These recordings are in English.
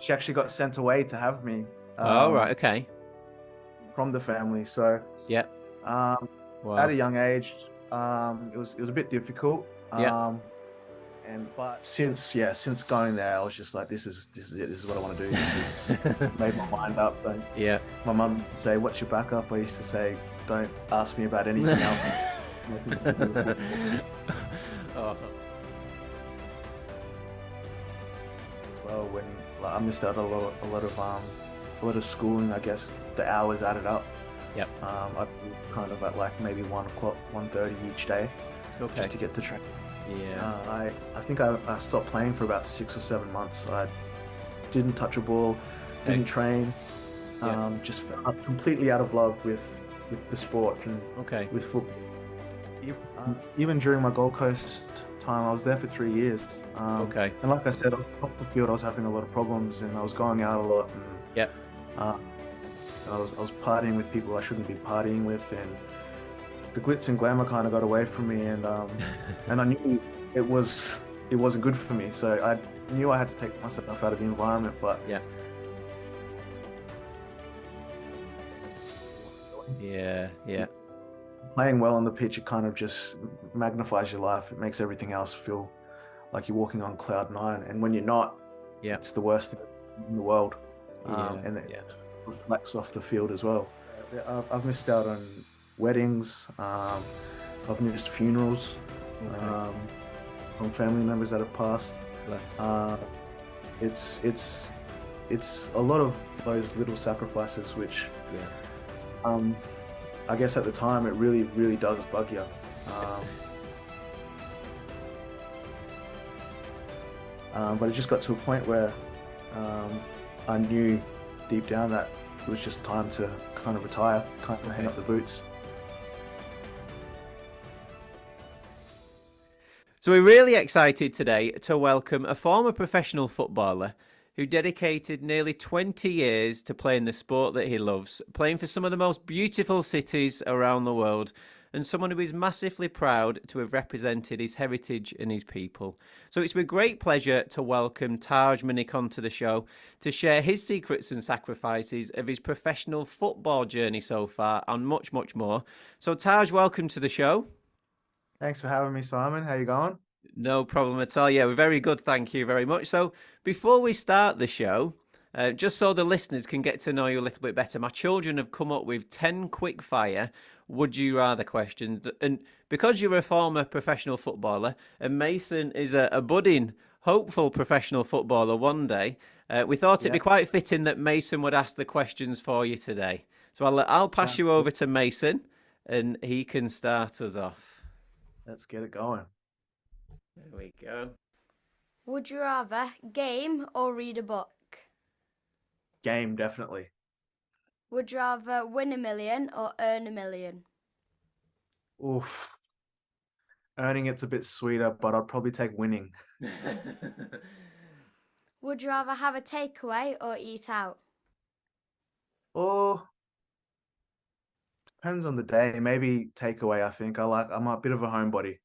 she actually got sent away to have me Oh, right. Okay. from the family. So Yeah. um, at Wow. a young age, it was a bit difficult. Yeah. But since going there, I was just like, this is it. This is what I want to do. This is made my mind up. And Yeah. my mum used to say, "What's your backup?" I used to say, "Don't ask me about anything else." Nothing to do with football. Oh, Well, when like, I missed out a lot of schooling. I guess the hours added up. yep. I'd leave kind of at like maybe 1 o'clock, 1:30 each day, Okay. just to get to train. Yeah. I think I stopped playing for about 6 or 7 months. I didn't touch a ball, Okay. didn't train, Yeah. just felt completely out of love with the sport and Okay. with football. Even during my Gold Coast time, I was there for 3 years. Okay. And like I said, off the field, I was having a lot of problems, and I was going out a lot, and Yeah. uh, I was partying with people I shouldn't be partying with, and the glitz and glamour kind of got away from me, and I knew it wasn't good for me. So I knew I had to take myself out of the environment. But Yeah. Yeah. Yeah. playing well on the pitch, it kind of just magnifies your life. It makes everything else feel like you're walking on cloud nine. And when you're not, Yeah. it's the worst thing in the world. Yeah. And it Yeah. reflects off the field as well. I've missed out on weddings. I've missed funerals Okay. from family members that have passed. Bless. Uh, it's a lot of those little sacrifices, which Yeah. I guess at the time it really, really does bug you. But it just got to a point where I knew deep down that it was just time to kind of retire, kind of hang up the boots. So we're really excited today to welcome a former professional footballer who dedicated nearly 20 years to playing the sport that he loves, playing for some of the most beautiful cities around the world, and someone who is massively proud to have represented his heritage and his people. So it's with great pleasure to welcome Tahj Minniecon to the show to share his secrets and sacrifices of his professional football journey so far and much, much more. So Tahj, welcome to the show. Thanks for having me, Simon. How you going? No problem at all. Yeah, we're very good. Thank you very much. So, before we start the show, just so the listeners can get to know you a little bit better, my children have come up with 10 quick fire would you rather questions. And because you're a former professional footballer and Mason is a budding, hopeful professional footballer one day, we thought it'd be Yeah, quite fitting that Mason would ask the questions for you today. So, I'll pass sounds you good. over to Mason and he can start us off. Let's get it going. There we go. Would you rather game or read a book? Game, definitely. Would you rather win a million or earn a million? Oof. Earning it's a bit sweeter, but I'd probably take winning. Would you rather have a takeaway or eat out? Oh, depends on the day. Maybe takeaway, I think. I'm a bit of a homebody.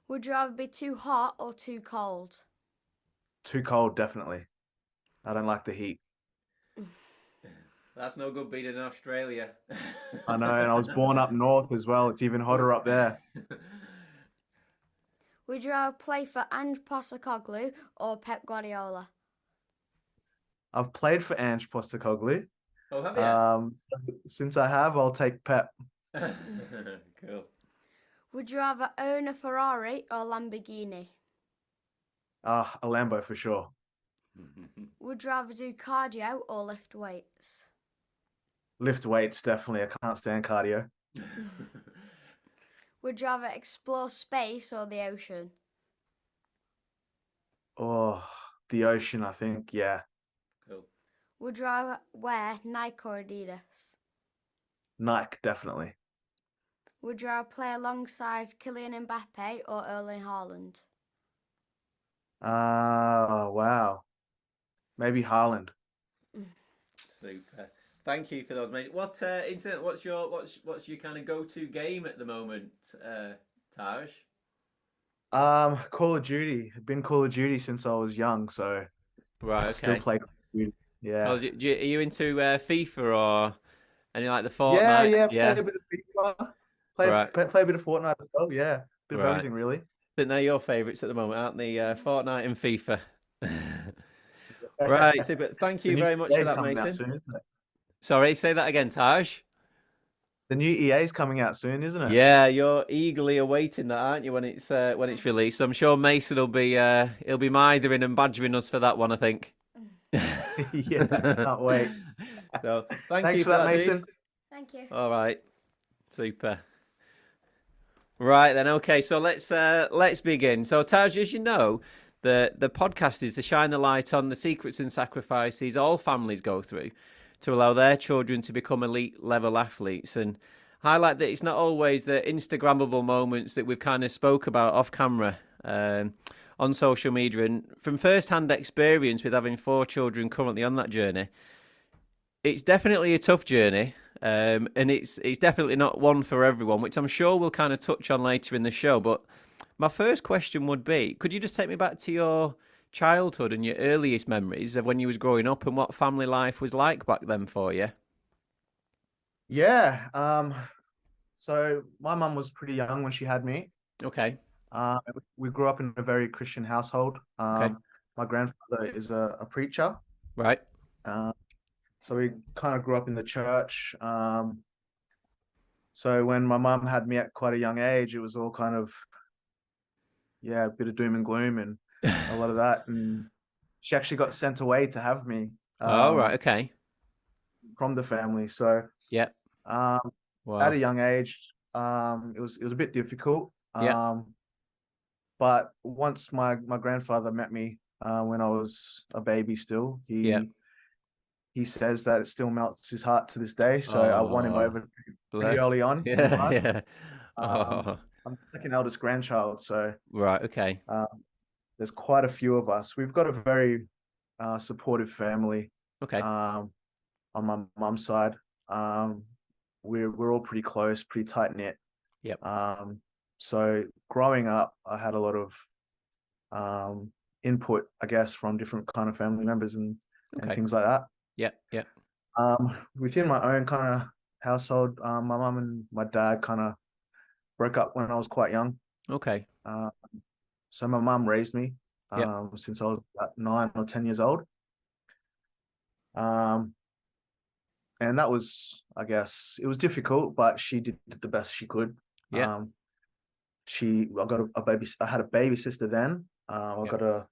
Would you rather be too hot or too cold? Too cold, definitely. I don't like the heat. That's no good being in Australia. I know, and I was born up north as well. It's even hotter up there. Would you rather play for Ange Postecoglou or Pep Guardiola? I've played for Ange Postecoglou. Oh, have Um, since I have, I'll take Pep. you? Cool. Would you rather own a Ferrari or Lamborghini? A Lambo for sure. Would you rather do cardio or lift weights? Lift weights, definitely. I can't stand cardio. Would you rather explore space or the ocean? Oh, the ocean, I think. Yeah. Cool. Would you rather wear Nike or Adidas? Nike, definitely. Would you rather play alongside Kylian Mbappe or Erling Haaland? Wow. Maybe Haaland. Super. Thank you for those, mate. What incident? What's your kind of go-to game at the moment, Taj? Call of Duty. I've been Call of Duty since I was young, so Right. I still Okay. play Call of Duty. Oh, Yeah. are you into FIFA or any like the Yeah, Fortnite? yeah. Play Yeah. a bit of FIFA. Right. Play a bit of Fortnite as well. Yeah, bit of Right. everything really. Think they're your favourites at the moment, aren't they? Fortnite and FIFA. Right. So, but thank The you new very much EA for is that, coming out Mason. soon, isn't it? Sorry, say that again, Taj. The new EA is coming out soon, isn't it? Yeah, you're eagerly awaiting that, aren't you? When it's released, so I'm sure Mason will be he'll be mithering and badgering us for that one. I think. Yeah, can't wait. So thank Thanks you for for that, that, dude. Mason. Thank you. All right, super. Right then, okay. So let's begin. So Taj, as you know, the podcast is to shine the light on the secrets and sacrifices all families go through to allow their children to become elite level athletes, and highlight that it's not always the Instagrammable moments that we've kind of spoke about off camera. On social media, and from first-hand experience with having 4 children currently on that journey, it's definitely a tough journey, and it's definitely not one for everyone, which I'm sure we'll kind of touch on later in the show. But my first question would be, could you just take me back to your childhood and your earliest memories of when you was growing up and what family life was like back then for you? Yeah. So my mum was pretty young when she had me. Okay, Uh, we grew up in a very Christian household. okay, My grandfather is a preacher. right, Uh, so we kind of grew up in the church. So when my mum had me at quite a young age, it was all kind of, yeah, a bit of doom and gloom and a lot of that. And she actually got sent away to have me oh right, um, okay, from the family. So yep, um, at wow, a young age, it was a bit difficult. yep, But once my grandfather met me when I was a baby still, yep, he says that it still melts his heart to this day. So I won him oh, over pretty bless, early on in yeah, life. yeah, Um, oh, I'm the second eldest grandchild, so right, okay, um, there's quite a few of us. We've got a very supportive family okay, um, on my mum's side. Um, we're all pretty close, pretty tight knit. yep, Um, so growing up, I had a lot of input, I guess, from different kind of family members and okay, things like that. yep, yep, Within my own kind of household, my mum and my dad kind of broke up when I was quite young. okay, Uh, so my mum raised me yep, since I was about 9 or 10 years old. Um, and that was, I guess, it was difficult, but she did the best she could. yep, Um, I got a baby. I had a baby sister then. I yep, got a.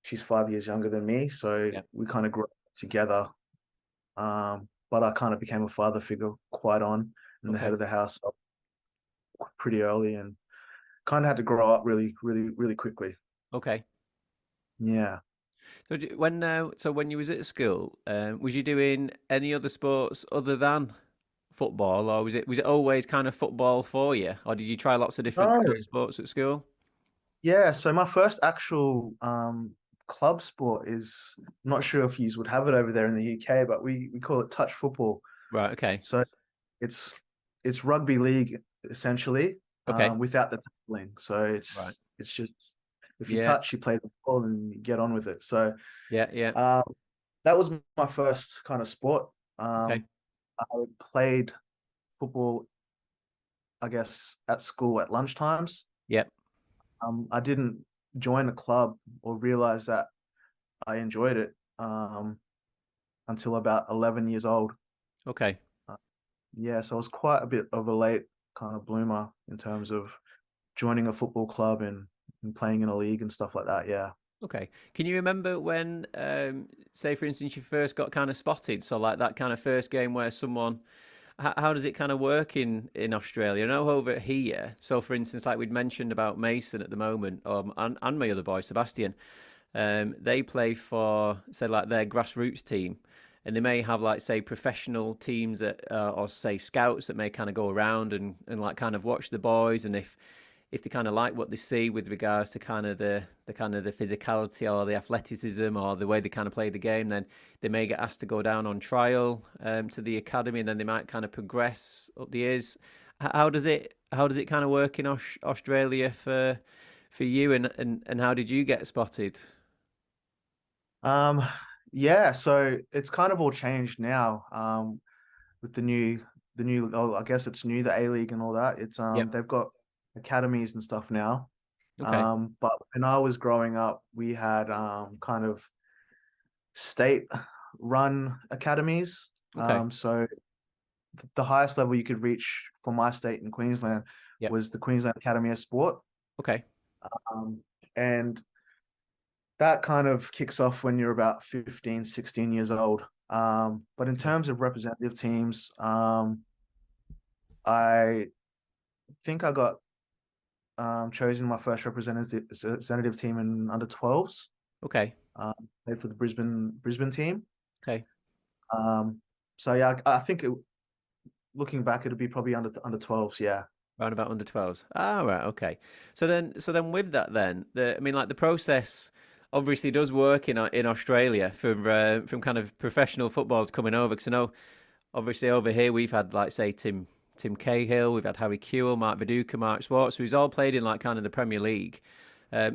She's 5 years younger than me, so yep, we kind of grew up together. But I kind of became a father figure quite on and the head okay, of the house pretty early, and kind of had to grow up really, really, really quickly. okay. Yeah. So when you was at school, was you doing any other sports other than football, or was it always kind of football for you, or did you try lots of different No. kind of sports at school? Yeah. So my first actual club sport is, I'm not sure if you would have it over there in the UK, but we call it touch football. Right. Okay. So it's it's rugby league essentially, Okay. without the tackling. So Right. it's just if you Yeah. touch, you play the ball and you get on with it. So Yeah. Yeah. um, that was my first kind of sport. Okay. I played football, I guess, at school at lunchtimes. Yeah. I didn't join a club or realize that I enjoyed it until about 11 years old. Okay. Uh, yeah, so I was quite a bit of a late kind of bloomer in terms of joining a football club and playing in a league and stuff like that. Yeah. Okay. Can you remember when, say, for instance, you first got kind of spotted? So, like that kind of first game where someone, how does it kind of work in Australia? I know over here. So, for instance, like we'd mentioned about Mason at the moment, and my other boy Sebastian, they play for, say, like their grassroots team, and they may have like say professional teams that, or say scouts that may kind of go around and like kind of watch the boys, and if they kind of like what they see with regards to kind of the kind of the physicality or the athleticism or the way they kind of play the game, then they may get asked to go down on trial to the academy, and then they might kind of progress up the years. How does it kind of work in Australia for you, and how did you get spotted? Um, yeah, so it's kind of all changed now. With the new oh, I guess it's new, the A League and all that. It's Yep. they've got academies and stuff now. Okay. But when I was growing up, we had kind of state run academies. Okay. So the highest level you could reach for my state in Queensland Yep. was the Queensland Academy of Sport. Okay. And that kind of kicks off when you're about 15, 16 years old. But in Okay. terms of representative teams, I think I got chosen my first representative team in under 12s. Okay. Played for the Brisbane team. Okay. Um, so yeah, I think looking back, it'd be probably under 12s. Yeah, Round about under 12s. Ah, right, okay. So then with that then, I mean like the process obviously does work in Australia from kind of professional footballers coming over, because I know obviously over here we've had like say Tim Cahill, we've had Harry Kewell, Mark Viduka, Mark Swartz, who's all played in like kind of the Premier League.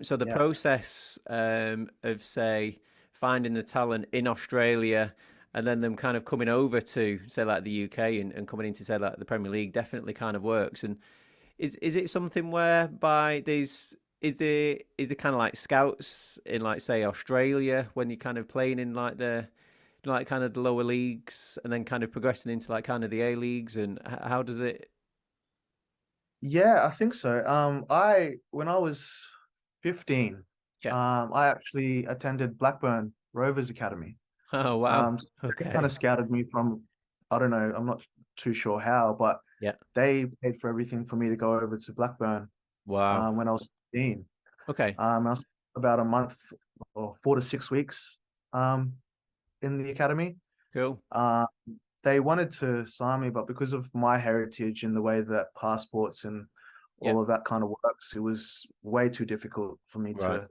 So the yeah, process of say finding the talent in Australia and then them kind of coming over to say like the UK and coming into say like the Premier League definitely kind of works. And is it something whereby there's is there kind of like scouts in like say Australia when you're kind of playing in like the like kind of the lower leagues and then kind of progressing into like kind of the A leagues, and how does it? yeah. I think so. I when I was 15, Yeah. I actually attended Blackburn Rovers Academy. Oh wow. So they kind Okay. of scouted me from, I don't know, I'm not too sure how, but Yeah. they paid for everything for me to go over to Blackburn Wow. when I was 15. Okay. I was about a month or 4 to 6 weeks um, in the academy. Cool. Uh, they wanted to sign me, but because of my heritage and the way that passports and Yeah. all of that kind of works, it was way too difficult for me Right. to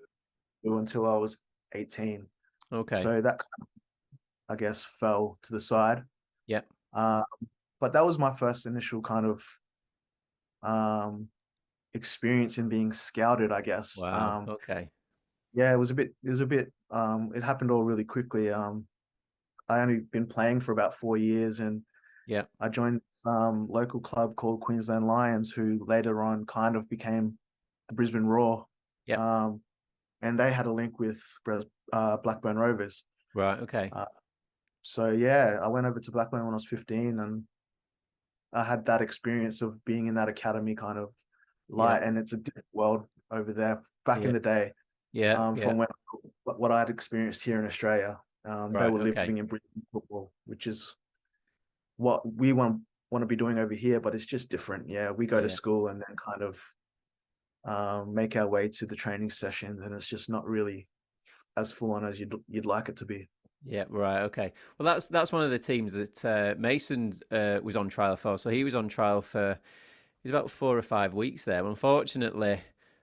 do until I was 18. Okay. So that, I guess, fell to the side. Yeah. Uh, but that was my first initial kind of um, experience in being scouted, I guess. Wow. Okay. Yeah, it happened all really quickly. I only been playing for about 4 years, and Yeah. I joined some local club called Queensland Lions, who later on kind of became the Brisbane Roar. Yeah. Um, and they had a link with Blackburn Rovers. Right. Okay. Uh, so yeah, I went over to Blackburn when I was 15, and I had that experience of being in that academy kind of Yeah. light, and it's a different world over there back in Yeah. the day, Yeah. Yeah. from what I had experienced here in Australia. They Right. were Okay. living in Brisbane football, which is what we want to be doing over here, but it's just different. Yeah, we go to Yeah. school and then kind of make our way to the training sessions, and it's just not really as full on as you'd like it to be. Yeah, right. Okay. Well, that's one of the teams that Mason was on trial for. So he was on trial for he's about 4 or 5 weeks there. Unfortunately,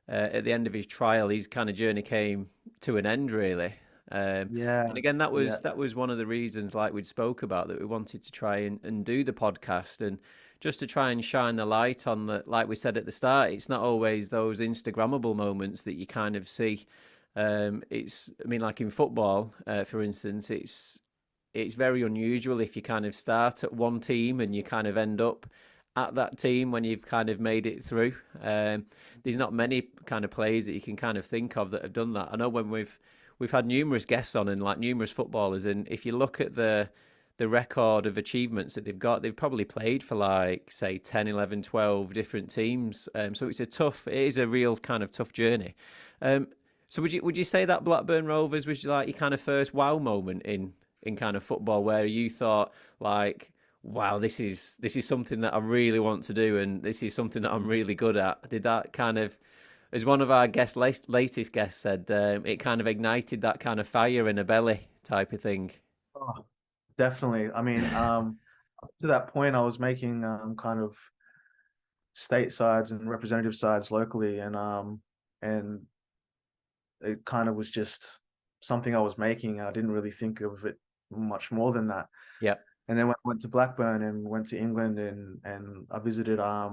at the end of his trial, his kind of journey came to an end, really. Yeah, And again, that yeah, was one of the reasons, like we'd spoke about, that we wanted to try and do the podcast and just to try and shine the light on the, like we said at the start, it's not always those Instagrammable moments that you kind of see. I mean, like in football, for instance, it's very unusual if you kind of start at one team and you kind of end up at that team when you've kind of made it through. There's not many kind of players that you can kind of think of that have done that. I know when we've had numerous guests on and like numerous footballers, and if you look at the record of achievements that they've got, they've probably played for like say 10, 11, 12 different teams. So it is a real kind of tough journey. Um, so would you say that Blackburn Rovers was like your kind of first wow moment in kind of football, where you thought like, wow, this is something that I really want to do, and this is something that I'm really good at? Did that kind of, as one of our latest guests said, it kind of ignited that kind of fire in a belly type of thing? oh, definitely. I mean, up to that point, I was making kind of state sides and representative sides locally, and it kind of was just something I was making. I didn't really think of it much more than that. Yeah, And then when I went to Blackburn and went to England, and I visited yeah,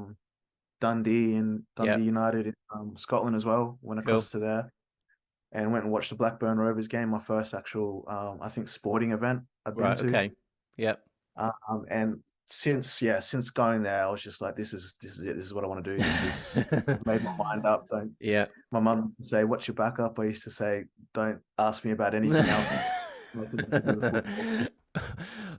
Dundee United in Scotland as well. Went cool. across to there. and went and watched the Blackburn Rovers game, my first actual, I think, sporting event I'd been Right. to. Okay. Yep. And since going there, I was just like, this is it. This is what I want to do. I've made my mind up. Don't. Yeah. My mum used to say, "What's your backup?" I used to say, "Don't ask me about anything else." Nothing to do with football.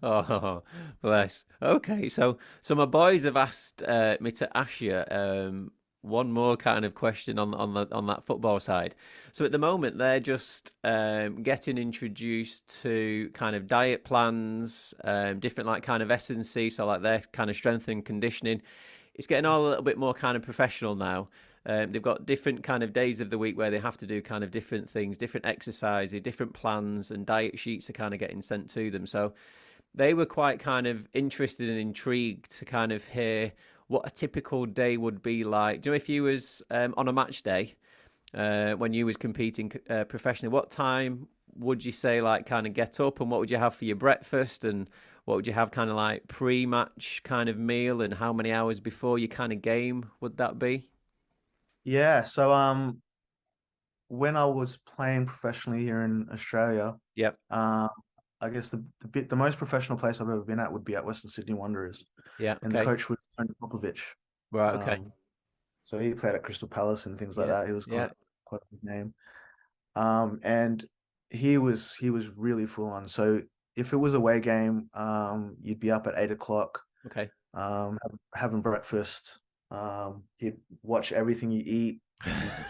Oh, bless. Okay, so my boys have asked me to ask you one more kind of question on that football side. So at the moment, they're just getting introduced to kind of diet plans, different like kind of S&C, so like their kind of strength and conditioning. It's getting all a little bit more kind of professional now. They've got different kind of days of the week where they have to do kind of different things, different exercises, different plans, and diet sheets are kind of getting sent to them. So they were quite kind of interested and intrigued to kind of hear what a typical day would be like. Do you know if you was on a match day when you was competing professionally, what time would you say like kind of get up and what would you have for your breakfast and what would you have kind of like pre-match kind of meal and how many hours before your kind of game would that be? Yeah. So when I was playing professionally here in Australia, Yep. um, I guess the most professional place I've ever been at would be at Western Sydney Wanderers, Yeah. and the Okay. coach was Tony Popovich. Right. Okay. Um, so he played at Crystal Palace and things like Yeah. that. He was Yeah. quite a big name. And he was really full on. So if it was a away game, you'd be up at 8 o'clock, Okay. having breakfast. He'd watch everything you eat.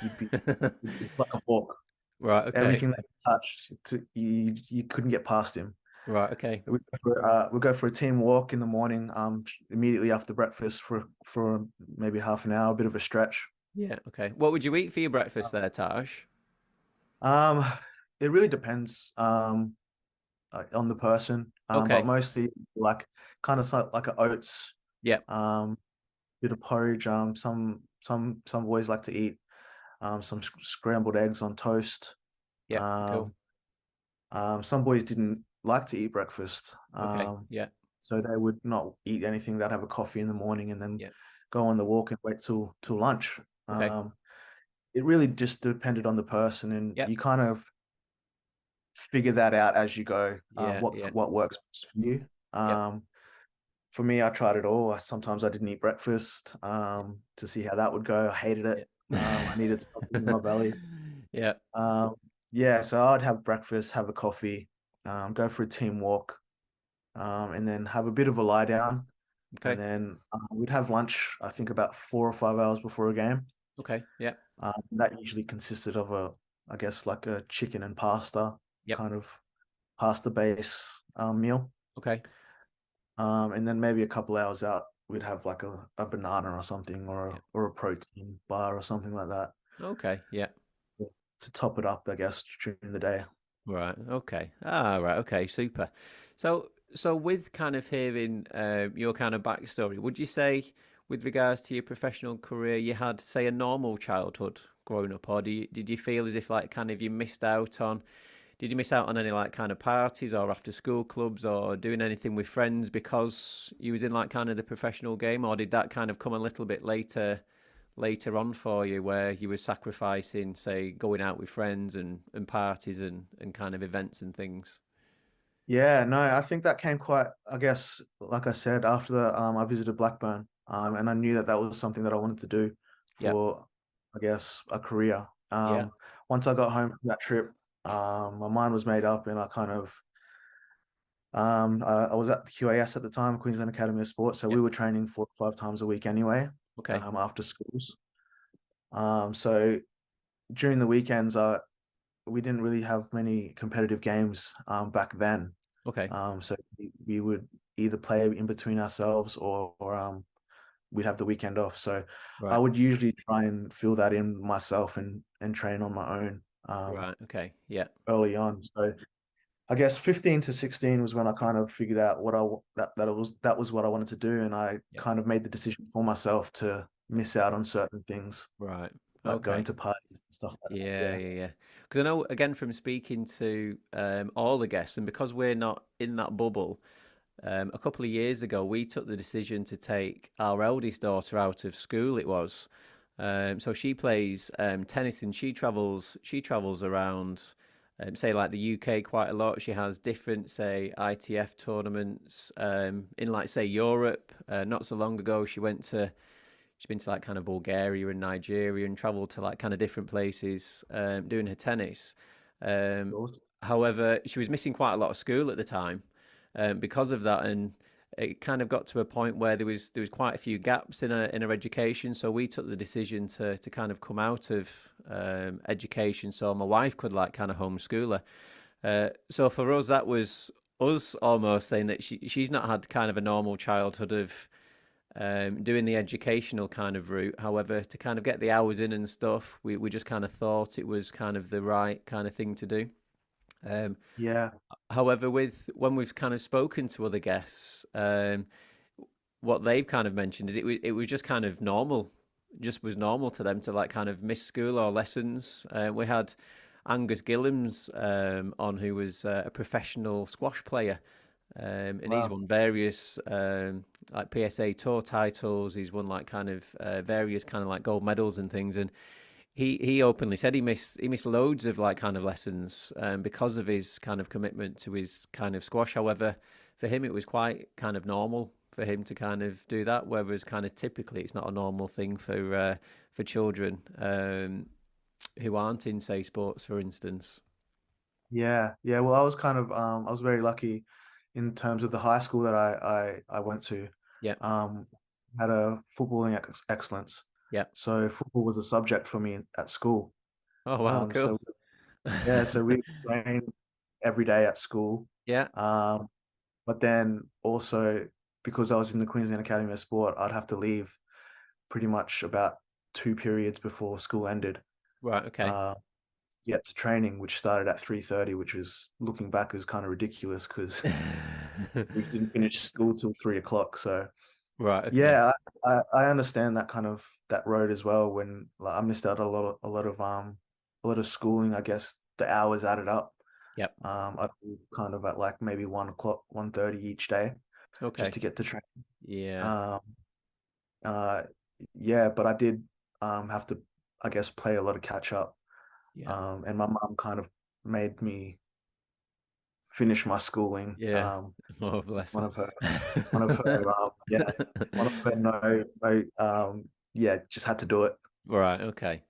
You'd be it's like a hawk. Right. Okay. Everything that you touched, you couldn't get past him. Right. Okay. We go for a team walk in the morning, immediately after breakfast for maybe half an hour, a bit of a stretch. Yeah. Okay. What would you eat for your breakfast there, Taj? Um, it really depends on the person, but Okay. mostly like kind of like a oats, Yep. um, bit of porridge. Some boys like to eat some scrambled eggs on toast. Yep. Cool. Um, some boys didn't like to eat breakfast, Okay. Yeah. so they would not eat anything. They'd have a coffee in the morning and then Yeah. go on the walk and wait till lunch. Okay. Um, it really just depended on the person, and Yep. you kind of figure that out as you go. Yeah. Yeah. What works best for you. Yep. Um, for me, I tried it all. Sometimes I didn't eat breakfast to see how that would go. I hated it. Yeah. I needed something in my belly. Yeah. Um, yeah, so I'd have breakfast, have a coffee, go for a team walk, and then have a bit of a lie down. And Okay. then we'd have lunch, I think about 4 or 5 hours before a game. Okay. Yeah. That usually consisted of I guess, like a chicken and pasta Yep. kind of pasta base meal. Okay. And then maybe a couple hours out, we'd have like a banana or something, Yeah. or a protein bar or something like that Okay. Yeah. to top it up, I guess, during the day. Right. Okay. Ah, right. Okay. Super. So with kind of hearing your kind of backstory, would you say, with regards to your professional career, you had, say, a normal childhood growing up, or did you feel as if like kind of you missed out on? Did you miss out on any like kind of parties or after school clubs or doing anything with friends because you was in like kind of the professional game, or did that kind of come a little bit later on for you where you were sacrificing, say, going out with friends and parties and kind of events and things? Yeah, no, I think that came quite, I guess, like I said, after I visited Blackburn, and I knew that that was something that I wanted to do Yeah, for, I guess, a career. yeah, Once I got home from that trip, my mind was made up, and I kind of, I was at the QAS at the time, Queensland Academy of Sport, so yeah. we were training 4 or 5 times a week anyway, Okay, after schools. So during the weekends, we didn't really have many competitive games back then. okay, So we would either play in between ourselves, or we'd have the weekend off. So I right, would usually try and fill that in myself and train on my own right, okay, yeah, early on. So I guess 15 to 16 was when I kind of figured out that was what I wanted to do, and I yeah, kind of made the decision for myself to miss out on certain things, right, like going okay. to parties and stuff like that. Yeah, Yeah. yeah, yeah. Because I know, again, from speaking to all the guests, and because we're not in that bubble, a couple of years ago, we took the decision to take our eldest daughter out of school, it was. So she plays tennis, and she travels around, say like the UK quite a lot. She has different, say, ITF tournaments in like say Europe. Not so long ago, she's been to like kind of Bulgaria and Nigeria and traveled to like kind of different places doing her tennis. Um, Awesome. However, she was missing quite a lot of school at the time because of that, and it kind of got to a point where there was quite a few gaps in her education. So we took the decision to kind of come out of education, so my wife could like kind of homeschool her. So for us, that was us almost saying that she's not had kind of a normal childhood of doing the educational kind of route. However, to kind of get the hours in and stuff, we just kind of thought it was kind of the right kind of thing to do. Um, Yeah, However, with when we've kind of spoken to other guests, what they've kind of mentioned is it was just kind of normal, just was normal to them to like kind of miss school or lessons. We had Angus Gillams on, who was a professional squash player, and he's wow. won various like PSA Tour titles. He's won like kind of various kind of like gold medals and things, and he openly said he missed loads of like kind of lessons because of his kind of commitment to his kind of squash. However, for him it was quite kind of normal for him to kind of do that, whereas kind of typically it's not a normal thing for children who aren't in say sports, for instance. Yeah, yeah. Well, I was kind of I was very lucky in terms of the high school that I went to. Yeah, Um, had a footballing excellence, yeah. so football was a subject for me at school. Oh wow, cool. So yeah, so we trained every day at school. Yeah. Um, but then also because I was in the Queensland Academy of Sport, I'd have to leave pretty much about two periods before school ended. Right. Okay. Uh, get to training, which started at 3:30, which was looking back is kind of ridiculous because we didn't finish school till 3 o'clock. So Right. Okay. yeah, I understand that kind of that road as well. When like, I missed out a lot of schooling. I guess the hours added up. Yep. I'd leave kind of at like maybe 1 o'clock, 1:30 each day just Okay. to get to train. Yeah. Um, uh, yeah, but I did have to, I guess, play a lot of catch up. Yeah. And my mum kind of made me finish my schooling. Yeah. Oh, bless One her. of her, one of her, yeah, one of her, yeah, just had to do it. Right. Okay.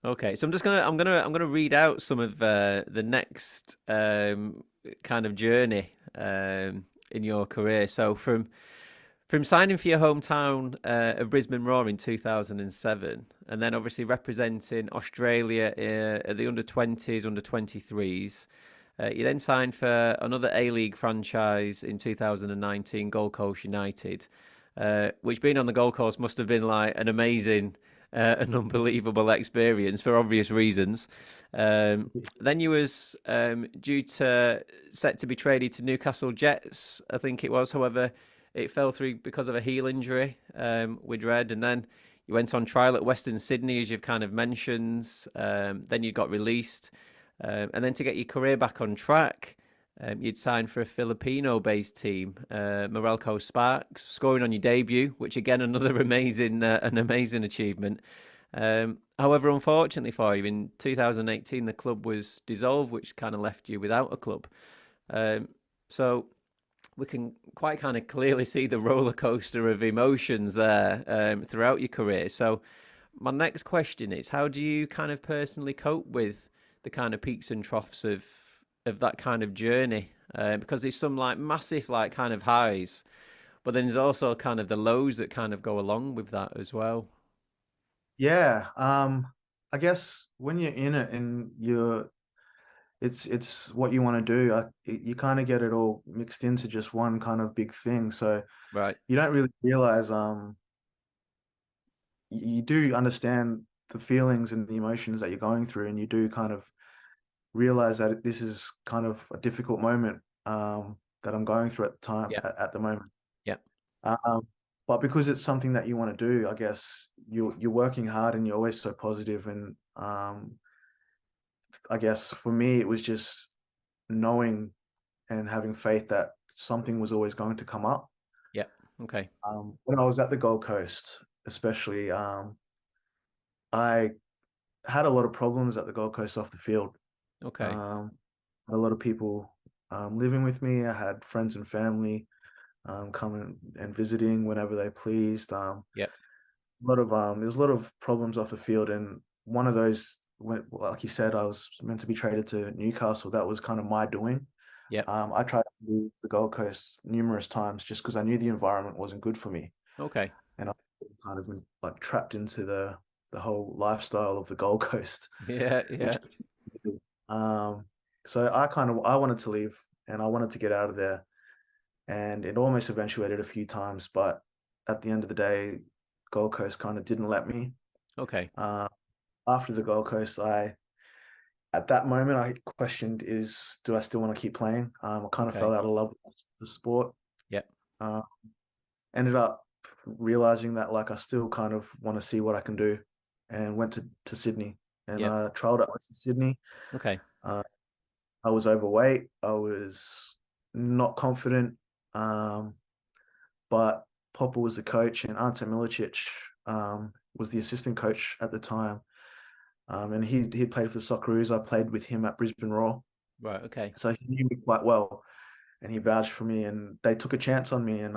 Okay. So I'm gonna read out some of the next kind of journey in your career. So from signing for your hometown of Brisbane Roar in 2007, and then obviously representing Australia at the under 20s, under 23s. You then signed for another A-League franchise in 2019, Gold Coast United, which being on the Gold Coast must have been like an amazing, an unbelievable experience for obvious reasons. Then you was due to set to be traded to Newcastle Jets, I think it was. However, it fell through because of a heel injury with Red, and then you went on trial at Western Sydney, as you've kind of mentioned. Then you got released. And then to get your career back on track, you'd signed for a Filipino-based team, Meralco Sparks, scoring on your debut, which again another amazing, an amazing achievement. However, unfortunately for you, in 2018 the club was dissolved, which kind of left you without a club. So we can quite kind of clearly see the roller coaster of emotions there throughout your career. So my next question is, how do you kind of personally cope with the kind of peaks and troughs of that kind of journey? Because there's some like massive like kind of highs, but then there's also kind of the lows that kind of go along with that as well. Yeah, I guess when you're in it and it's what you want to do. You kind of get it all mixed into just one kind of big thing. So Right. you don't really realize you do understand the feelings and the emotions that you're going through, and you do kind of realize that this is kind of a difficult moment that I'm going through at the time Yeah. at the moment. Yeah. Um, but because it's something that you want to do, I guess you're working hard and you're always so positive. And I guess for me, it was just knowing and having faith that something was always going to come up. Yeah. Okay. When I was at the Gold Coast, especially, I had a lot of problems at the Gold Coast off the field. Okay. Um, had a lot of people living with me. I had friends and family coming and visiting whenever they pleased. Yep. A lot of there was a lot of problems off the field, and one of those, when, like you said, I was meant to be traded to Newcastle. That was kind of my doing. Yep. I tried to leave the Gold Coast numerous times just because I knew the environment wasn't good for me, Okay. and I kind of been like trapped into the whole lifestyle of the Gold Coast, Yeah. which Yeah. um, so I wanted to leave and I wanted to get out of there, and it almost eventuated a few times, but at the end of the day, Gold Coast kind of didn't let me. Okay. Uh, After the Gold Coast, I at that moment I questioned is do I still want to keep playing? I kind of fell Okay. out of love with the sport. Yep. Uh, Ended up realizing that like I still kind of want to see what I can do, and went to Sydney and Yep. trialed at Western Sydney. Okay. Uh, I was overweight. I was not confident. Um, but Popper was the coach and Ante Milicic was the assistant coach at the time. And he played for the Socceroos. I played with him at Brisbane Roar. Right. Okay. So he knew me quite well and he vouched for me and they took a chance on me. And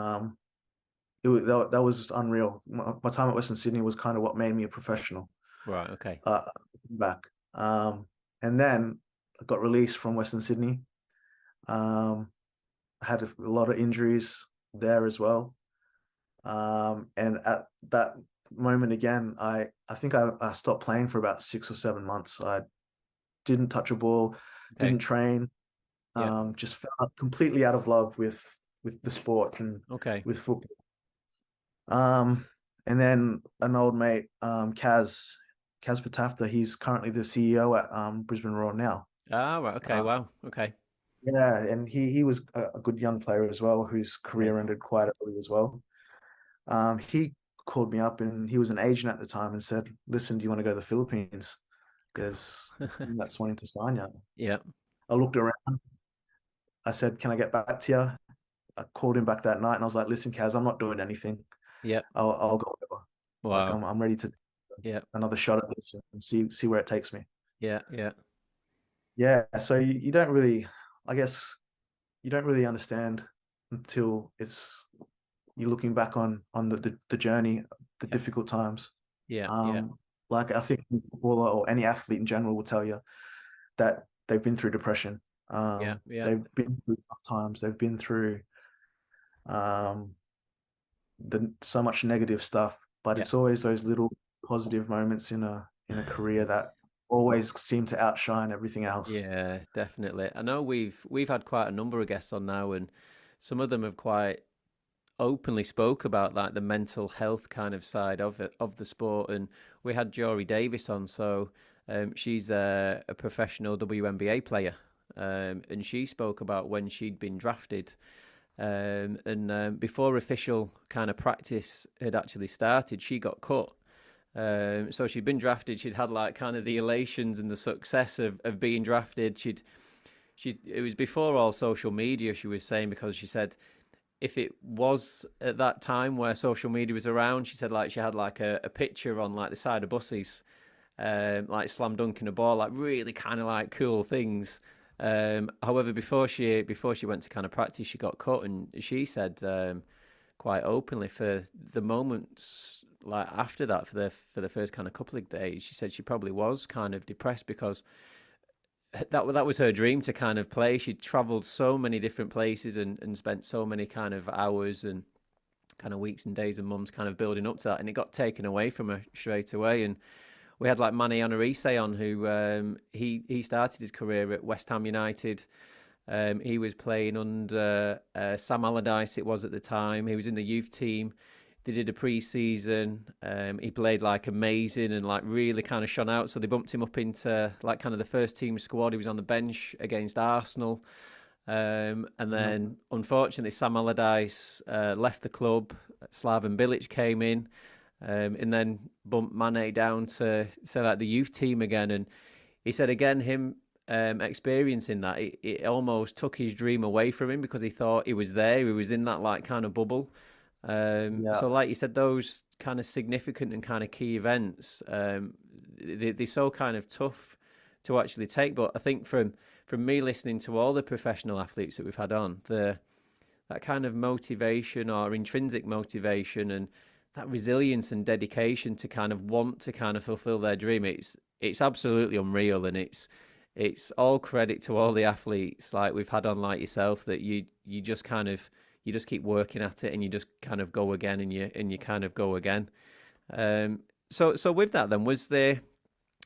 that was unreal. My time at Western Sydney was kind of what made me a professional Right. Okay. uh, back. And then I got released from Western Sydney. I had a lot of injuries there as well. And at that moment again, I think I stopped playing for about 6 or 7 months. I didn't touch a ball, Okay. didn't train, Yep. just felt completely out of love with the sport and Okay. with football. Um, and then an old mate, Kaz Patafta, he's currently the CEO at Brisbane Roar now. Ah. Right. Okay. Uh, Wow. Okay. yeah, and he was a good young player as well, whose Okay. career ended quite early as well. He called me up and he was an agent at the time and said, "Listen, do you want to go to the Philippines? There's a team that's wanting to sign you." Yep. I looked around. I said, "Can I get back to you?" I called him back that night and I was like, "Listen, Kaz, I'm not doing anything. Yep. I'll go over. Like Wow. I'm ready to take Yep. another shot at this and see where it takes me." Yeah. Yeah. Yeah. So you don't really, I guess, you don't really understand until it's you're looking back on the journey, the Yep. difficult times. Yeah. Yeah. Um, like I think any footballer or any athlete in general will tell you that they've been through depression. Yeah. Yeah. They've been through tough times. They've been through um, so much negative stuff, but Yeah. it's always those little positive moments in a career that always seem to outshine everything else. Yeah, definitely. I know we've had quite a number of guests on now, and some of them have quite openly spoke about like the mental health kind of side of it, of the sport. And we had Jory Davis on, so she's a professional WNBA player, and she spoke about when she'd been drafted, and before official kind of practice had actually started, she got cut. So she'd been drafted. She'd had like kind of the elations and the success of being drafted. She it was before all social media. She was saying because she said if it was at that time where social media was around, she said like she had like a picture on like the side of buses, like slam dunking a ball, like really kind of like cool things. However, before she went to kind of practice, she got cut, and she said quite openly for the moments like after that for the first kind of couple of days, she said she probably was kind of depressed because that was her dream to kind of play. She'd travelled so many different places and spent so many kind of hours and kind of weeks and days and months kind of building up to that, and it got taken away from her straight away. And we had like Manny Onarise on, who he started his career at West Ham United. He was playing under Sam Allardyce, it was at the time. He was in the youth team. They did a pre-season. He played like amazing and like really kind of shone out. So they bumped him up into like kind of the first team squad. He was on the bench against Arsenal. And Yeah. then unfortunately Sam Allardyce left the club. Slaven Bilic came in, and then bumped Mane down to like the youth team again. And he said again him experiencing that it almost took his dream away from him because he thought he was there. He was in that like kind of bubble. Yeah. So, like you said, those kind of significant and kind of key events, they're so kind of tough to actually take. But I think from me listening to all the professional athletes that we've had on, that kind of motivation or intrinsic motivation and that resilience and dedication to kind of want to kind of fulfill their dream, it's absolutely unreal, and it's all credit to all the athletes like we've had on like yourself, that you just kind of you just keep working at it, and you just kind of go again, and you kind of go again. So with that then, was there,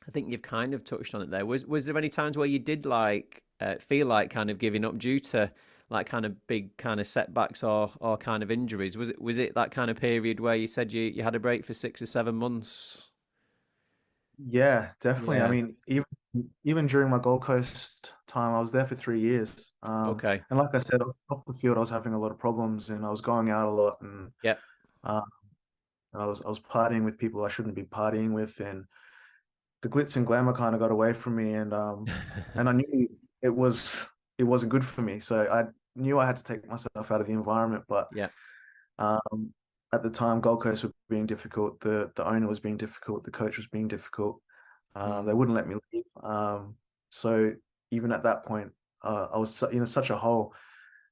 I think you've kind of touched on it there. Was there any times where you did like feel like kind of giving up due to like kind of big kind of setbacks or kind of injuries? Was it that kind of period where you said you had a break for 6 or 7 months? Yeah, definitely. I Yeah. mean, even during my Gold Coast time, I was there for 3 years. Okay. And like I said, off the field, I was having a lot of problems, and I was going out a lot, and Yeah. uh, I was partying with people I shouldn't be partying with, and the glitz and glamour kind of got away from me, and I knew it was it wasn't good for me. So I knew I had to take myself out of the environment, but Yeah. um, at the time, Gold Coast were being difficult. The owner was being difficult. The coach was being difficult. Mm. They wouldn't let me leave. So even at that point, I was in such a hole,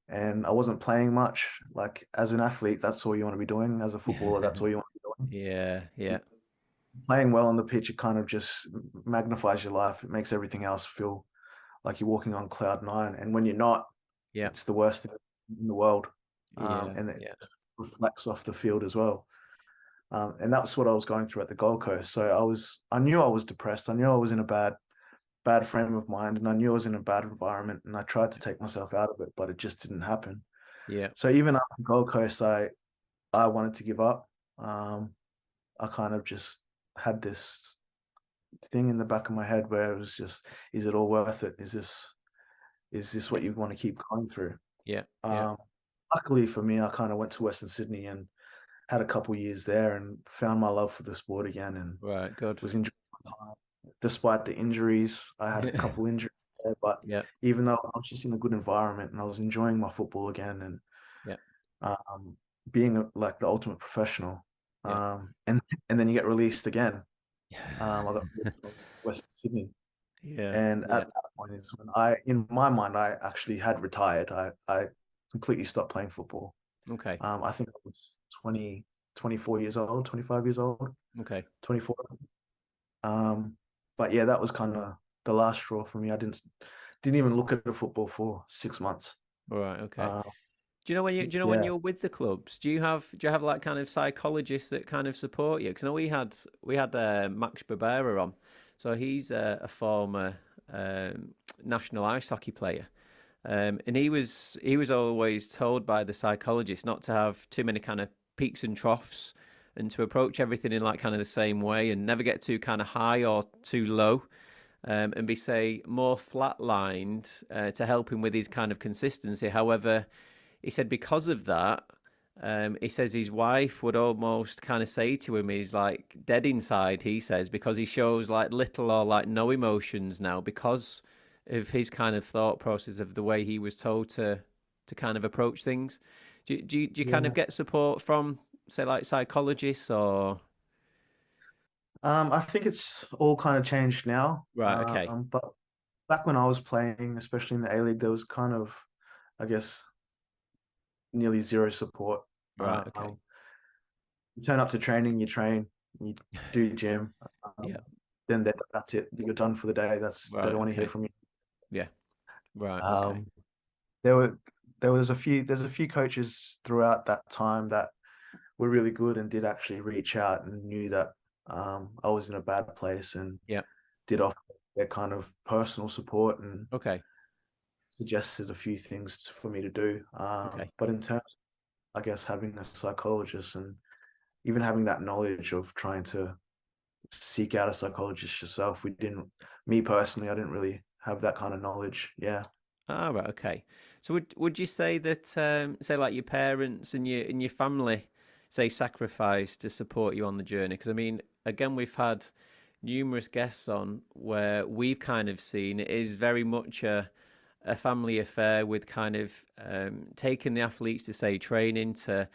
and I wasn't playing much. Like as an athlete, that's all you want to be doing. As a footballer, that's all you want to be doing. Yeah. Yeah. Playing well on the pitch, it kind of just magnifies your life. It makes everything else feel like you're walking on cloud nine. And when you're not, Yeah. it's the worst thing in the world. Yeah. And it Yeah. reflects off the field as well. And that's what I was going through at the Gold Coast. So I knew I was depressed. I knew I was in a bad frame of mind, and I knew I was in a bad environment. And I tried to take myself out of it, but it just didn't happen. Yeah. So even after Gold Coast, I wanted to give up. I kind of just had this thing in the back of my head where it was just, is it all worth it? Is this Yeah. what you want to keep going through? Yeah. Yeah. Um, Luckily for me, I kind of went to Western Sydney and had a couple years there and found my love for the sport again, and Right. Good. was enjoying my time. Despite the injuries, I had a couple injuries there, but Yeah. even though I was just in a good environment and I was enjoying my football again, and Yeah. being like the ultimate professional, Yeah. and then you get released again. I got released from Western Sydney. Yeah. And Yeah. at that point is when in my mind, I actually had retired. I completely stopped playing football. Okay. I think I was 24 years old, 25 years old, Okay. 24. Um, but yeah, that was kind of the last straw for me. I didn't even look at the football for 6 months. All right. Okay. Uh, When yeah. you're with the clubs, do you have like kind of psychologists that kind of support you? Because I know we had Max Barbera on, so he's a former national ice hockey player, and he was always told by the psychologist not to have too many kind of peaks and troughs, and to approach everything in like kind of the same way, and never get too kind of high or too low, and be say more flatlined to help him with his kind of consistency. However, he said because of that, he says his wife would almost kind of say to him, he's like dead inside, he says, because he shows like little or like no emotions now because of his kind of thought process of the way he was told to kind of approach things. Do you kind of Yeah. get support from, say, like psychologists or? I think it's all kind of changed now. Right, okay. But back when I was playing, especially in the A League, there was kind of, I guess, nearly zero support. Right, okay. You turn up to training, you train, you do gym, Yeah. then that's it. You're done for the day. They Right, don't want to hear okay. from you. Yeah. Right, okay. Um, there were there's a few coaches throughout that time that were really good and did actually reach out and knew that I was in a bad place and Yeah. did offer their kind of personal support and Okay. suggested a few things for me to do. Okay. But in terms, I guess, having a psychologist and even having that knowledge of trying to seek out a psychologist yourself, me personally, I didn't really have that kind of knowledge. Yeah. Ah, right, okay. So would you say that say like your parents and your family say sacrifice to support you on the journey? Because I mean, again, we've had numerous guests on where we've kind of seen it is very much a family affair with kind of taking the athletes to say training to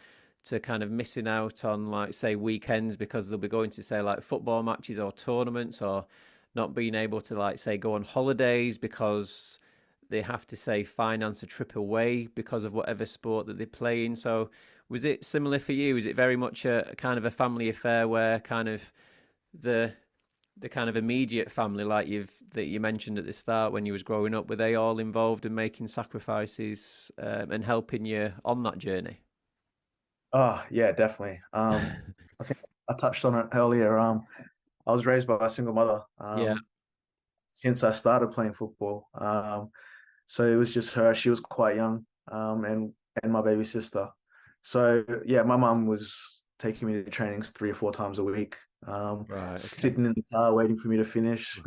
to kind of missing out on, like, say, weekends because they'll be going to, say, like football matches or tournaments, or not being able to, like, say, go on holidays because they have to, say, finance a trip away because of whatever sport that they play in. So was it similar for you? Is it very much a kind of a family affair where kind of the kind of immediate family, like that you mentioned at the start when you was growing up, were they all involved in making sacrifices, and helping you on that journey? Oh, yeah, definitely. I think I touched on it earlier. I was raised by a single mother Yeah, since I started playing football. So it was just her. She was quite young, and my baby sister. So yeah, my mum was taking me to trainings 3 or 4 times a week, right, okay. sitting in the car waiting for me to finish.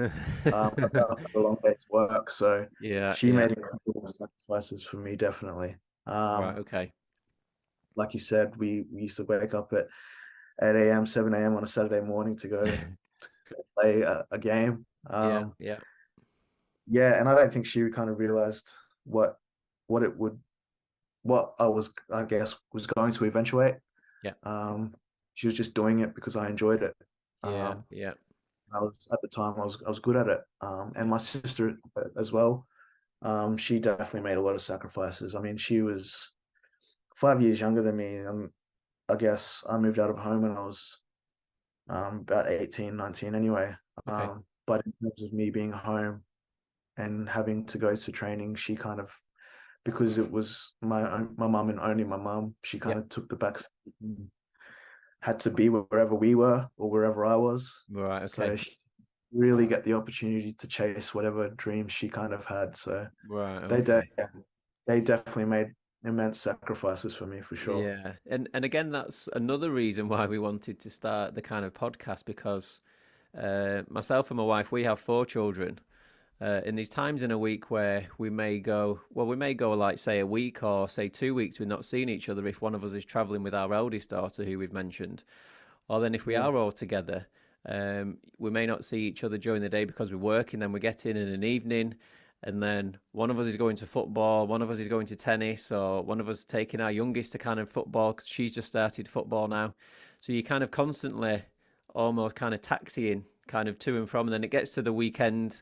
I've had a long day's work, so Yeah, she yeah, made incredible sacrifices for me, definitely. right, Um, okay. like you said, we used to wake up at 8 a.m., 7 a.m. on a Saturday morning to go play a game. Yeah, yeah, Yeah, and I don't think she kind of realized what what it would what I guess was going to eventuate. yeah, Um, she was just doing it because I enjoyed it. yeah, Um, yeah, I was at the time I was good at it. And yeah, my sister as well. She definitely made a lot of sacrifices. I mean, she was 5 years younger than me, and I guess I moved out of home when I was about 18, 19 anyway. okay. But in terms of me being home and having to go to training, she kind of, because it was my mum and only my mum, she Yeah, kind of took the back seat and had to be wherever we were or wherever I was. right, So okay. she really get the opportunity to chase whatever dreams she kind of had. So Right, they de okay. yeah, they definitely made immense sacrifices for me for sure. Yeah. And again, that's another reason why we wanted to start the kind of podcast, because myself and my wife, we have 4 children. In these times in a week where we may go like, say, a week or say 2 weeks with not seeing each other if one of us is traveling with our eldest daughter, who we've mentioned, or then if we Yeah, are all together, we may not see each other during the day because we're working. Then we get in an evening, and then one of us is going to football, one of us is going to tennis, or one of us taking our youngest to kind of football because she's just started football now. So you kind of constantly almost kind of taxiing kind of to and from, and then it gets to the weekend,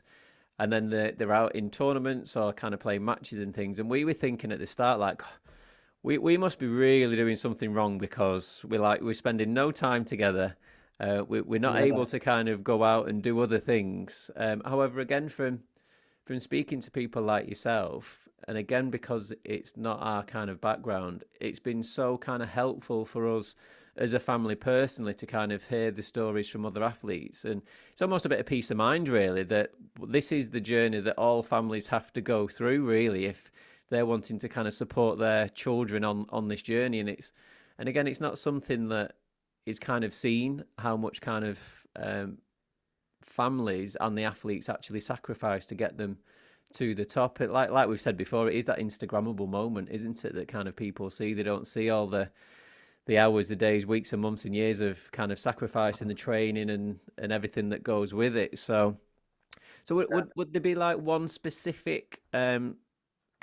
and then they're out in tournaments or kind of playing matches and things. And we were thinking at the start, like, we must be really doing something wrong because we're spending no time together. We're not able yeah, to kind of go out and do other things. However, again, from speaking to people like yourself, and again, because it's not our kind of background, it's been so kind of helpful for us as a family personally to kind of hear the stories from other athletes. And it's almost a bit of peace of mind, really, that this is the journey that all families have to go through, really, if they're wanting to kind of support their children on this journey. And again, it's not something that is kind of seen, how much kind of families and the athletes actually sacrifice to get them to the top. Like we've said before, it is that Instagrammable moment, isn't it? That kind of people see. They don't see all the hours, the days, weeks, and months and years of kind of sacrifice in the training and everything that goes with it. So would there be like one specific kind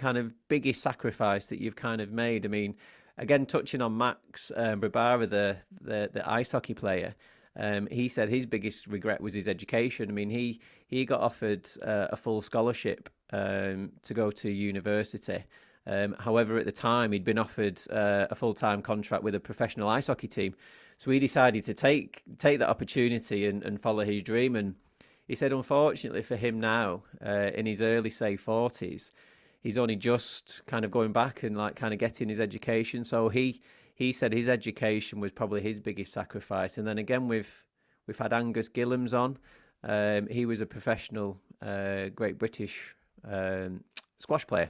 of biggest sacrifice that you've kind of made? I mean, again, touching on Max Brabara, the ice hockey player, he said his biggest regret was his education. I mean, he got offered a full scholarship to go to university. However, at the time, he'd been offered a full time contract with a professional ice hockey team, so he decided to take that opportunity and follow his dream. And he said, unfortunately for him now, in his early, say, 40s, he's only just kind of going back and like kind of getting his education. So he said his education was probably his biggest sacrifice. And then again, we've had Angus Gillams on. He was a professional Great British squash player.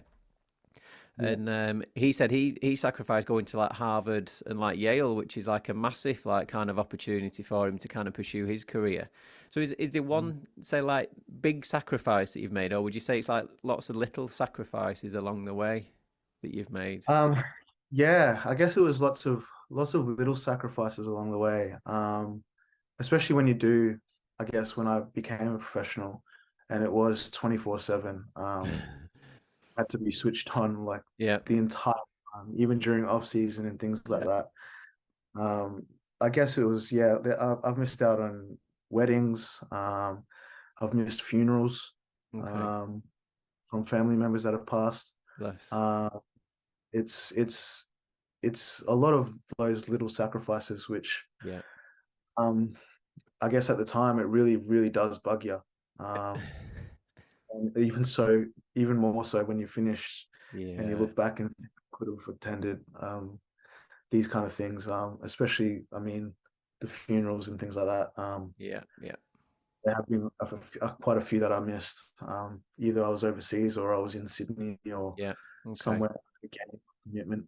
yeah. And he said he sacrificed going to like Harvard and like Yale, which is like a massive like kind of opportunity for him to kind of pursue his career. So is there one, say, like big sacrifice that you've made, or would you say it's like lots of little sacrifices along the way that you've made? Um, yeah, I guess it was lots of little sacrifices along the way. Especially when you do, I guess when I became a professional and it was 24/7, had to be switched on like Yeah, the entire time, even during off season and things like yeah, that. I guess it was, yeah, I've missed out on weddings. I've missed funerals Okay. um, from family members that have passed. Bless. Uh, it's it's it's a lot of those little sacrifices, which Yeah. um, I guess at the time it really, really does bug you. And even more so when you finish and you Yeah. look back and think, I could have attended these kind of things, especially, I mean, the funerals and things like that. Yeah. Yeah. There have been quite a few that I missed. Either I was overseas or I was in Sydney or Yeah. Okay. somewhere again, commitment.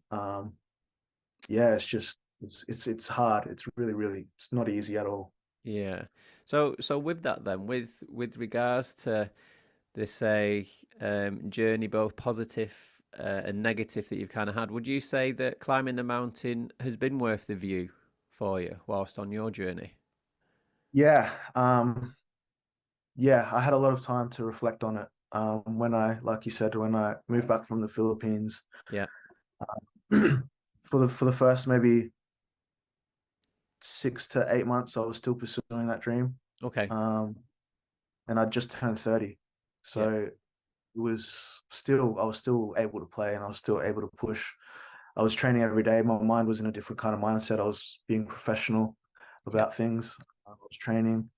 Yeah, it's hard. It's really, really, it's not easy at all. Yeah. So with that then, with regards to this say journey, both positive and negative that you've kind of had, would you say that climbing the mountain has been worth the view for you whilst on your journey? Yeah, yeah, I had a lot of time to reflect on it. When like you said, when I moved back from the Philippines, Yeah. for the first maybe 6 to 8 months, I was still pursuing that dream. Okay. Um, and I just turned 30. Yeah. So I was still able to play and I was still able to push. I was training every day. My mind was in a different kind of mindset. I was being professional Yeah. about things. I was training.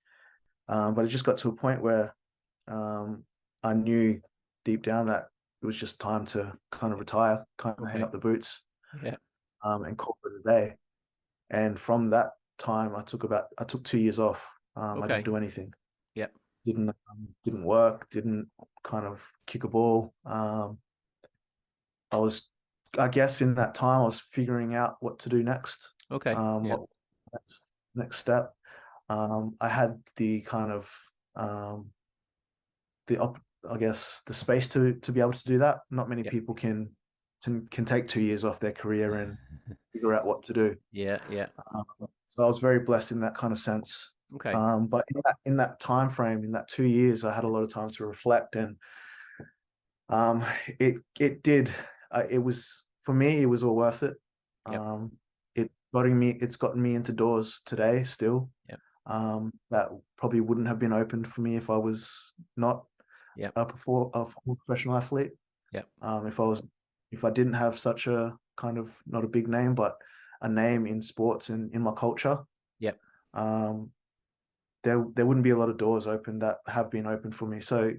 But it just got to a point where I knew deep down that it was just time to kind of retire, kind of hang Okay. up the boots, Yeah. and call it a day. And from that time, I took 2 years off. I didn't Okay. do anything. Yeah. Didn't work. Didn't kind of kick a ball. I was, I guess, in that time, I was figuring out what to do next. Okay. Yeah. What next step? I had the kind of the op I guess the space to be able to do that. Not many Yeah. people can take 2 years off their career and figure out what to do. Yeah. Yeah. Um, so I was very blessed in that kind of sense. Okay. But in that time frame, in that 2 years, I had a lot of time to reflect, and um, it did. It was for me. It was all worth it. Yep. Um, it's gotten me into doors today still. Yep. That probably wouldn't have been opened for me if I was not Yep. a former professional athlete. Yep. If I didn't have such a kind of not a big name, but a name in sports and in my culture, Yep. um, there wouldn't be a lot of doors open that have been opened for me. So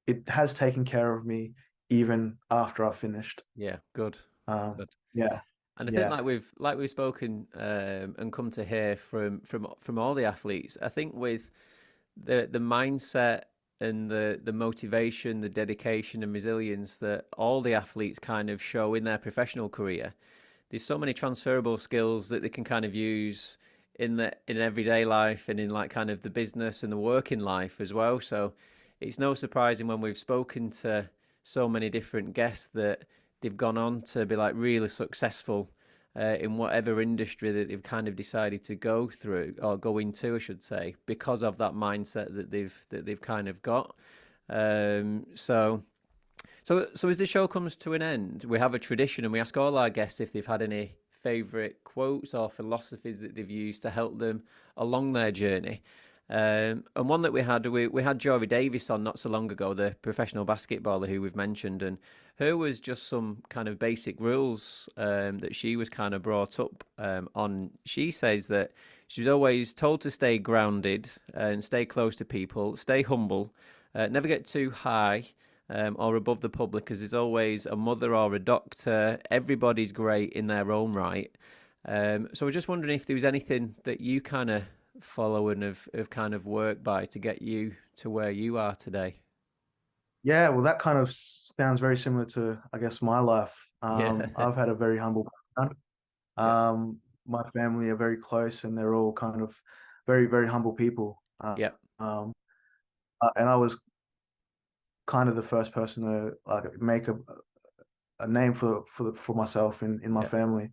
it has taken care of me even after I've finished. Yeah. Good. Um, Good. yeah, And I think yeah, like we've spoken and come to hear from all the athletes. I think with the mindset and the motivation, the dedication and resilience that all the athletes kind of show in their professional career, there's so many transferable skills that they can kind of use in everyday life and in like kind of the business and the working life as well. So it's no surprising when we've spoken to so many different guests that they've gone on to be like really successful in whatever industry that they've kind of decided to go through or go into, I should say, because of that mindset that they've kind of got. So as the show comes to an end, we have a tradition and we ask all our guests if they've had any favourite quotes or philosophies that they've used to help them along their journey. And one that we had Jory Davis on not so long ago, the professional basketballer who we've mentioned, and her was just some kind of basic rules that she was kind of brought up on. She says that she was always told to stay grounded and stay close to people, stay humble, never get too high or above the public, because there's always a mother or a doctor. Everybody's great in their own right. So I was just wondering if there was anything that you kind of follow and have kind of worked by to get you to where you are today. yeah. Well, that kind of sounds very similar to, I guess, my life. Yeah, I've had a very humble background. yeah, My family are very close, and they're all kind of very, very humble people. yeah, Um, and I was kind of the first person to like make a name for myself in my yeah. family.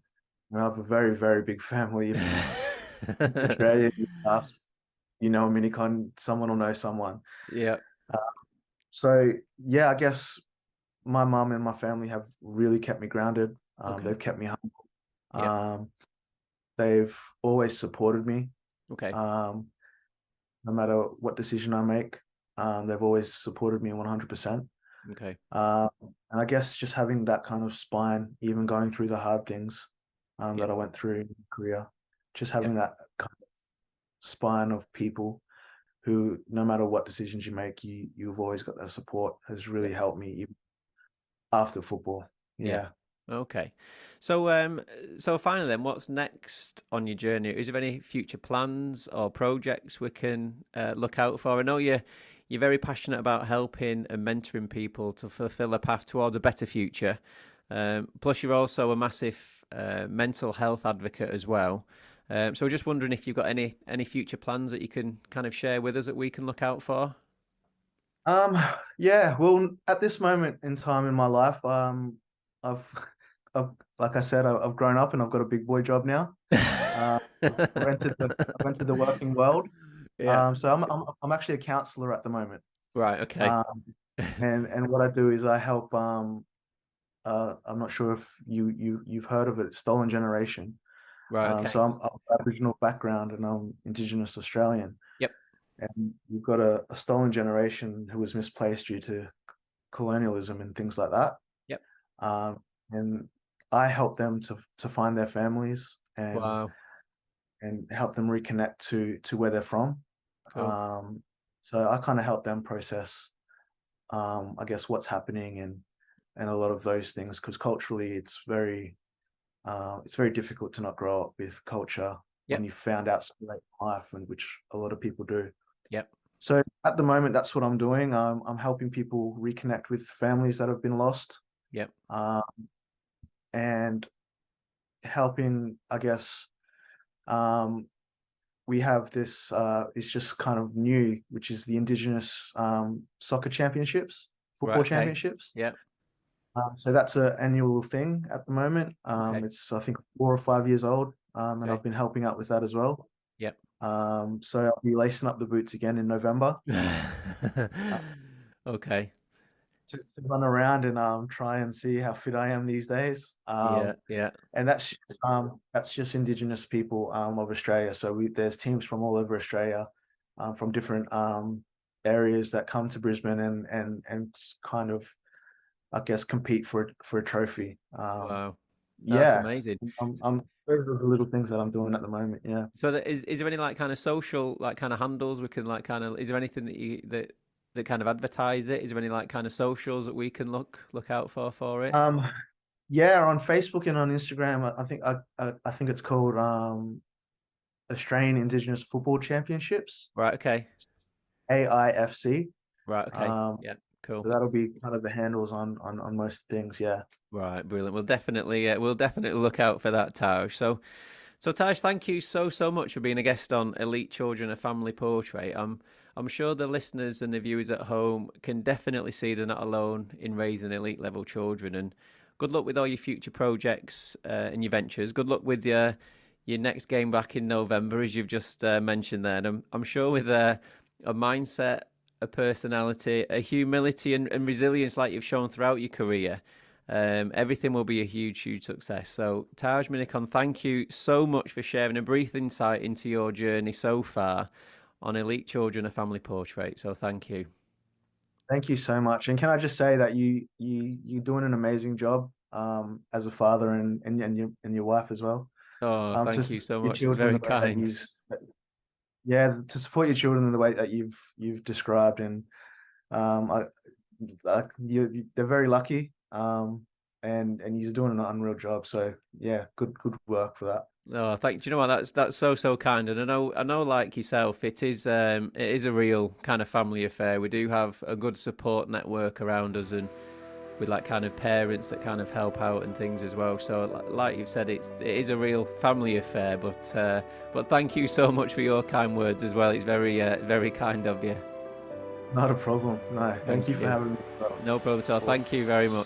And I have a very, very big family. If Australia, you ask, Minniecon, someone will know someone. Yeah, Uh, so yeah, I guess my mum and my family have really kept me grounded. okay. They've kept me humble. Yeah, Um, they've always supported me. Okay. No matter what decision I make, they've always supported me 100%. Okay. And I guess just having that kind of spine, even going through the hard things Yep. that I went through in career, just Yep. having that kind of spine of people who, no matter what decisions you make, you've always got that support has really Yep. helped me even after football. Yeah. Yeah. Okay. So so finally then, what's next on your journey? Is there any future plans or projects we can look out for? I know you're very passionate about helping and mentoring people to fulfill a path towards a better future. Plus, you're also a massive mental health advocate as well. So, just wondering if you've got any future plans that you can kind of share with us that we can look out for. Um, yeah, well, at this moment in time in my life, I've, I've like I said, I've grown up and I've got a big boy job now. Uh, I've entered the working world. Yeah. So I'm actually a counselor at the moment. Right. Okay. Um, and what I do is I help. I'm not sure if you've heard of it, Stolen Generation. Right. So Okay. I'm Aboriginal background and I'm Indigenous Australian. Yep. And we've got a stolen generation who was misplaced due to colonialism and things like that. Yep. And I help them to find their families Wow. and help them reconnect to where they're from. Cool. So I kind of help them process, I guess, what's happening and a lot of those things because culturally it's very difficult to not grow up with culture when Yep. you found out so late in life, and which a lot of people do. Yep. So at the moment, that's what I'm doing. I'm helping people reconnect with families that have been lost, Yep. uh, and helping, I guess, um, we have this, it's just kind of new, which is the Indigenous soccer championships, Right. football Okay. championships. Yep. So that's an annual thing at the moment. Okay. It's, I think, 4 or 5 years old, and Okay. I've been helping out with that as well. Yep. So I'll be lacing up the boots again in November. Okay. Just to run around and try and see how fit I am these days. Yeah. Yeah. And that's just Indigenous people of Australia. So there's teams from all over Australia, from different areas that come to Brisbane and kind of, I guess, compete for a trophy. Wow. That's Yeah, amazing. those are the little things that I'm doing at the moment. Yeah. So is there any like kind of social like kind of handles we can like kind of is there anything that you that kind of advertise it? Is there any like kind of socials that we can look out for it? Um, yeah, on Facebook and on Instagram, I think it's called Australian Indigenous Football Championships, Right. Okay. AIFC. Right. Okay. Um, Yeah. Cool. so that'll be kind of the handles on most things. Yeah. Right. Brilliant. We'll definitely look out for that, Taj. So Taj, thank you so much for being a guest on Elite Children: A Family Portrait. I'm sure the listeners and the viewers at home can definitely see they're not alone in raising elite level children. And good luck with all your future projects and your ventures. Good luck with your next game back in November, as you've just mentioned there. And I'm sure with a mindset, a personality, a humility, and resilience like you've shown throughout your career. Everything will be a huge success. So, Tahj Minniecon, thank you so much for sharing a brief insight into your journey so far on Elite Children: A Family Portrait. So, thank you. Thank you so much. And can I just say that you're doing an amazing job as a father and your wife as well. Oh, To thank you support so your much. That's children very the way that kind. yeah, to support your children in the way that you've described, and I they're very lucky, and you're doing an unreal job. So yeah, good work for that. Oh, thank you. Do you know what? That's so kind. And I know, like yourself, it is a real kind of family affair. We do have a good support network around us, and with like kind of parents that kind of help out and things as well. So like you've said, it is a real family affair. But thank you so much for your kind words as well. It's very kind of you. Not a problem. No, thank Thank you for you. having me. No problem at all. Awesome. Thank you very much.